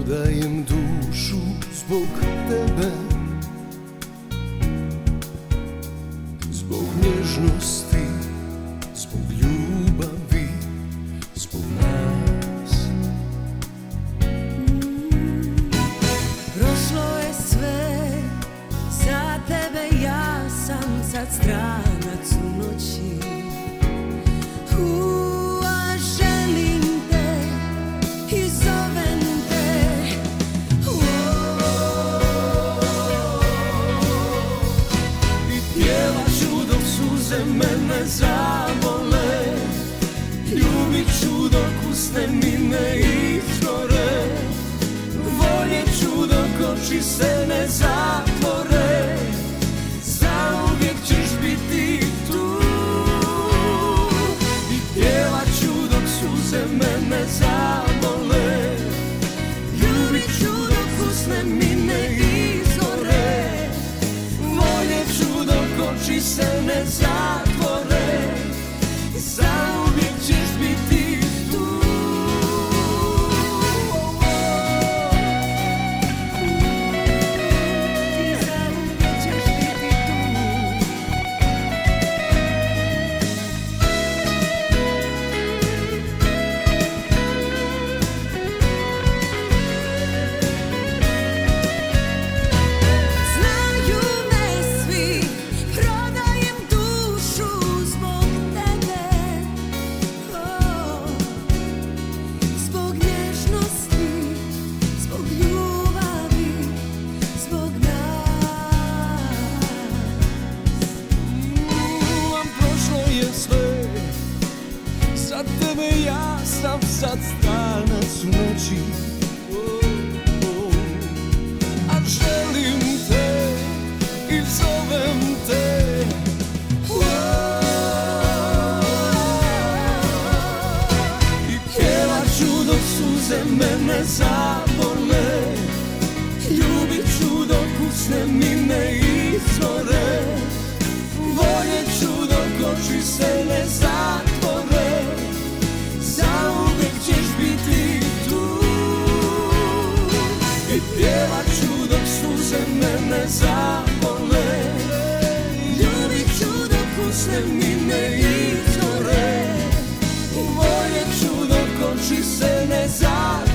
Prodajem dušu zbog tebe, zbog nježnosti, zbog ljubavi, zbog nas. Prošlo je sve, za tebe ja sam sad stranac u noći. A želim te i zovem te. I pjevat ću dok suze mene zabole, ljubit ću dok usne mi ne izgore, voljet ću dok oči se ne zatvore, zauvijek ćeš biti tu. I pjevat ću dok suze mene zabole, ljubit ću dok usne mi ne izgore, voljet ću dok oči se ne zatvore, zauvijek ćeš biti tu. Za tebe ja sam sad stranac u noći. A želim te i zovem te. I pjevat ću dok suze mene zabole, ljubit ću dok usne mi ne izgore, voljet ću dok oči se ne zatvore, zauvijek ćeš biti tu. I pjevat ću dok suze mene zabole, ljubit ću dok usne mi ne izgore, voljet ću dok oči se ne zatvore,